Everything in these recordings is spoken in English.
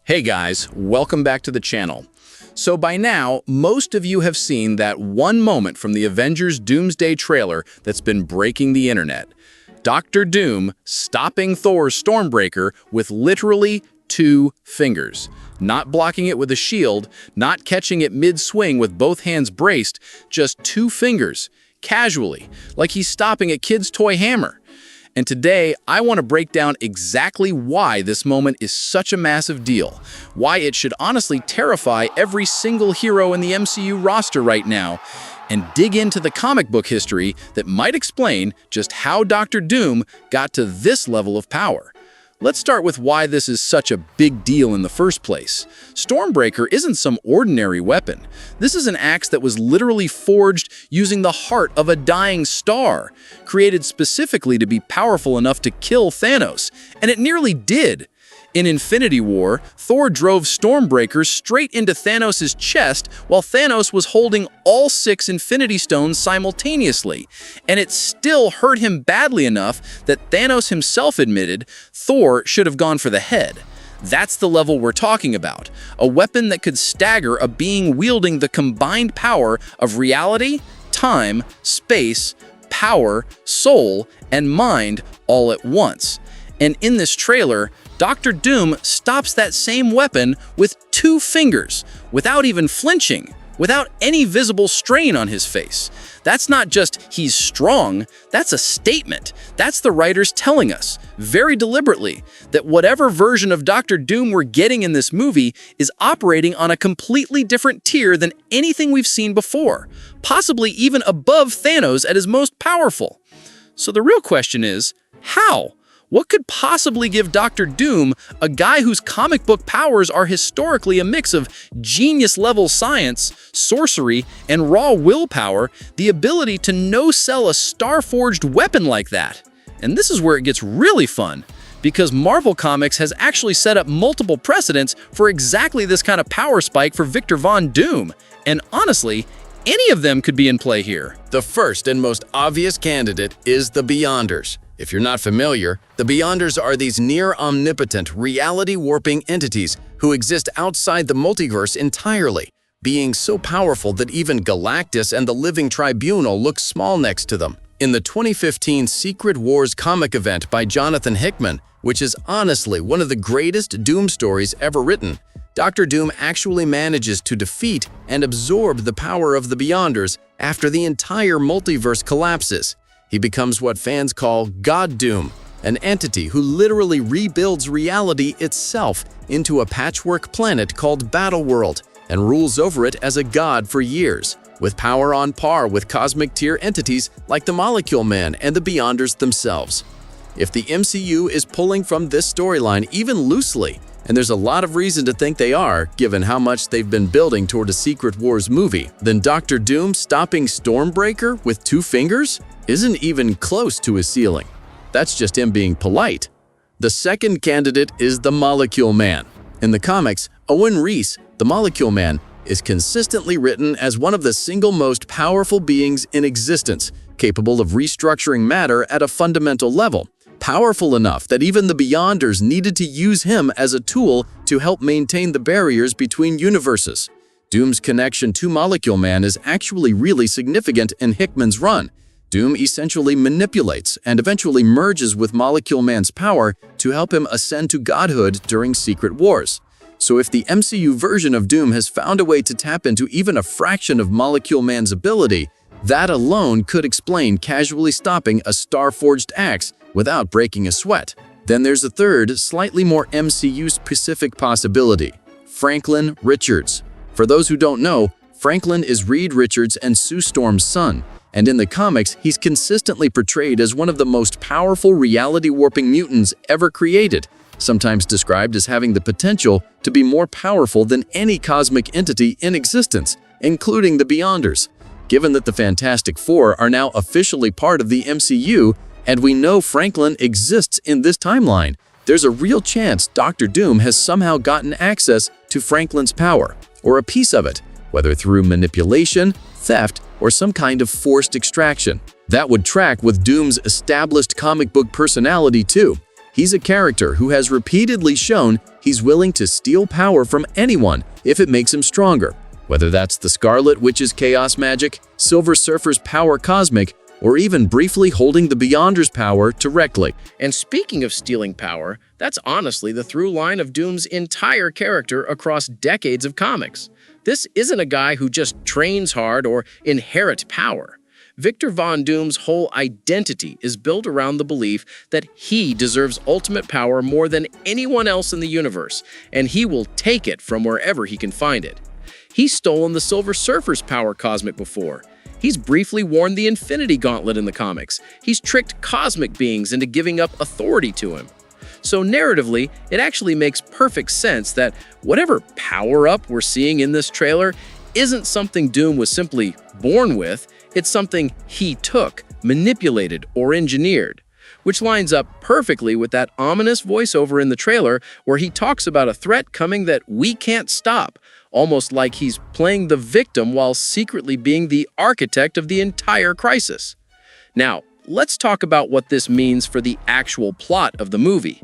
Hey guys, welcome back to the channel. So by now, most of you have seen that one moment from the Avengers Doomsday trailer that's been breaking the internet. Dr. Doom stopping Thor's Stormbreaker with literally 2 fingers. Not blocking it with a shield, not catching it mid-swing with both hands braced, just 2 fingers, casually, like he's stopping a kid's toy hammer. And today, I want to break down exactly why this moment is such a massive deal, why it should honestly terrify every single hero in the MCU roster right now, and dig into the comic book history that might explain just how Dr. Doom got to this level of power. Let's start with why this is such a big deal in the first place. Stormbreaker isn't some ordinary weapon. This is an axe that was literally forged using the heart of a dying star, created specifically to be powerful enough to kill Thanos, and it nearly did. In Infinity War, Thor drove Stormbreaker straight into Thanos' chest while Thanos was holding all 6 Infinity Stones simultaneously, and it still hurt him badly enough that Thanos himself admitted Thor should have gone for the head. That's the level we're talking about, a weapon that could stagger a being wielding the combined power of reality, time, space, power, soul, and mind all at once. And in this trailer, Dr. Doom stops that same weapon with 2 fingers, without even flinching, without any visible strain on his face. That's not just he's strong, that's a statement. That's the writers telling us, very deliberately, that whatever version of Dr. Doom we're getting in this movie is operating on a completely different tier than anything we've seen before, possibly even above Thanos at his most powerful. So the real question is, how? What could possibly give Dr. Doom, a guy whose comic book powers are historically a mix of genius-level science, sorcery, and raw willpower, the ability to no-sell a star-forged weapon like that? And this is where it gets really fun, because Marvel Comics has actually set up multiple precedents for exactly this kind of power spike for Victor Von Doom. And honestly, any of them could be in play here. The first and most obvious candidate is the Beyonders. If you're not familiar, the Beyonders are these near-omnipotent, reality-warping entities who exist outside the multiverse entirely, being so powerful that even Galactus and the Living Tribunal look small next to them. In the 2015 Secret Wars comic event by Jonathan Hickman, which is honestly one of the greatest Doom stories ever written, Dr. Doom actually manages to defeat and absorb the power of the Beyonders after the entire multiverse collapses. He becomes what fans call God Doom, an entity who literally rebuilds reality itself into a patchwork planet called Battleworld and rules over it as a god for years, with power on par with cosmic-tier entities like the Molecule Man and the Beyonders themselves. If the MCU is pulling from this storyline even loosely, and there's a lot of reason to think they are, given how much they've been building toward a Secret Wars movie, then Dr. Doom stopping Stormbreaker with 2 fingers isn't even close to his ceiling. That's just him being polite. The second candidate is the Molecule Man. In the comics, Owen Reese, the Molecule Man, is consistently written as one of the single most powerful beings in existence, capable of restructuring matter at a fundamental level. Powerful enough that even the Beyonders needed to use him as a tool to help maintain the barriers between universes. Doom's connection to Molecule Man is actually really significant in Hickman's run. Doom essentially manipulates and eventually merges with Molecule Man's power to help him ascend to godhood during Secret Wars. So if the MCU version of Doom has found a way to tap into even a fraction of Molecule Man's ability, that alone could explain casually stopping a star-forged axe without breaking a sweat. Then there's a third, slightly more MCU-specific possibility: Franklin Richards. For those who don't know, Franklin is Reed Richards and Sue Storm's son, and in the comics, he's consistently portrayed as one of the most powerful reality-warping mutants ever created, sometimes described as having the potential to be more powerful than any cosmic entity in existence, including the Beyonders. Given that the Fantastic Four are now officially part of the MCU, and we know Franklin exists in this timeline, there's a real chance Dr. Doom has somehow gotten access to Franklin's power, or a piece of it, whether through manipulation, theft, or some kind of forced extraction. That would track with Doom's established comic book personality too. He's a character who has repeatedly shown he's willing to steal power from anyone if it makes him stronger. Whether that's the Scarlet Witch's chaos magic, Silver Surfer's power cosmic, or even briefly holding the Beyonder's power directly. And speaking of stealing power, that's honestly the through line of Doom's entire character across decades of comics. This isn't a guy who just trains hard or inherits power. Victor Von Doom's whole identity is built around the belief that he deserves ultimate power more than anyone else in the universe, and he will take it from wherever he can find it. He's stolen the Silver Surfer's power cosmic before. He's briefly worn the Infinity Gauntlet in the comics. He's tricked cosmic beings into giving up authority to him. So narratively, it actually makes perfect sense that whatever power-up we're seeing in this trailer isn't something Doom was simply born with, it's something he took, manipulated, or engineered. Which lines up perfectly with that ominous voiceover in the trailer where he talks about a threat coming that we can't stop, almost like he's playing the victim while secretly being the architect of the entire crisis. Now, let's talk about what this means for the actual plot of the movie.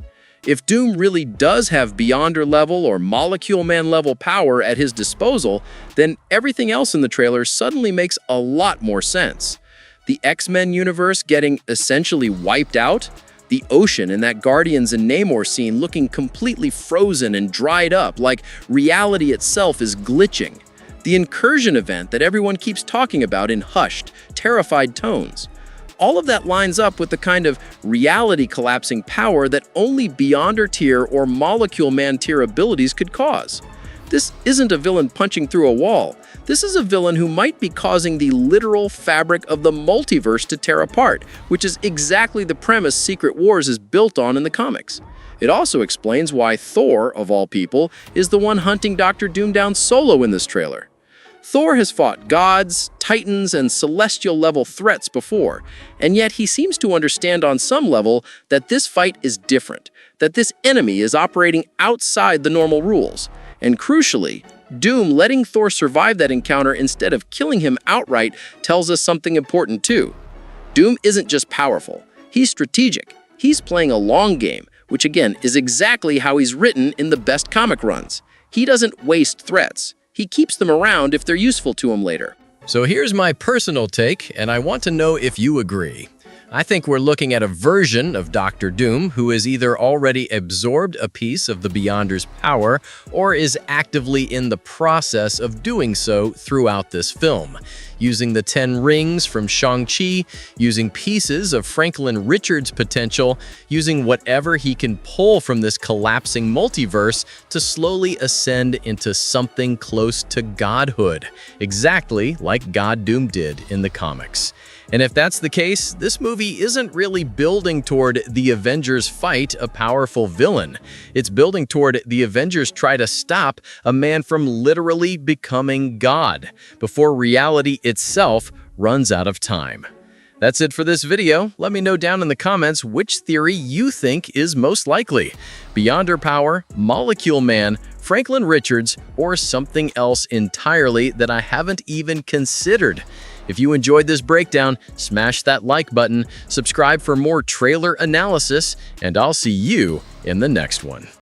If Doom really does have Beyonder level or Molecule Man level power at his disposal, then everything else in the trailer suddenly makes a lot more sense. The X-Men universe getting essentially wiped out, the ocean in that Guardians and Namor scene looking completely frozen and dried up, like reality itself is glitching, the incursion event that everyone keeps talking about in hushed, terrified tones. All of that lines up with the kind of reality-collapsing power that only Beyonder tier or Molecule Man tier abilities could cause. This isn't a villain punching through a wall. This is a villain who might be causing the literal fabric of the multiverse to tear apart, which is exactly the premise Secret Wars is built on in the comics. It also explains why Thor, of all people, is the one hunting Dr. Doom down solo in this trailer. Thor has fought gods, titans, and celestial-level threats before, and yet he seems to understand on some level that this fight is different, that this enemy is operating outside the normal rules. And crucially, Doom letting Thor survive that encounter instead of killing him outright tells us something important too. Doom isn't just powerful, he's strategic. He's playing a long game, which again is exactly how he's written in the best comic runs. He doesn't waste threats. He keeps them around if they're useful to him later. So here's my personal take, and I want to know if you agree. I think we're looking at a version of Dr. Doom who has either already absorbed a piece of the Beyonder's power or is actively in the process of doing so throughout this film, using the 10 rings from Shang-Chi, using pieces of Franklin Richards' potential, using whatever he can pull from this collapsing multiverse to slowly ascend into something close to godhood, exactly like God Doom did in the comics. And if that's the case, this movie isn't really building toward the Avengers fight a powerful villain. It's building toward the Avengers try to stop a man from literally becoming God before reality itself runs out of time. That's it for this video. Let me know down in the comments which theory you think is most likely. Beyonder power, Molecule Man, Franklin Richards, or something else entirely that I haven't even considered. If you enjoyed this breakdown, smash that like button, subscribe for more trailer analysis, and I'll see you in the next one.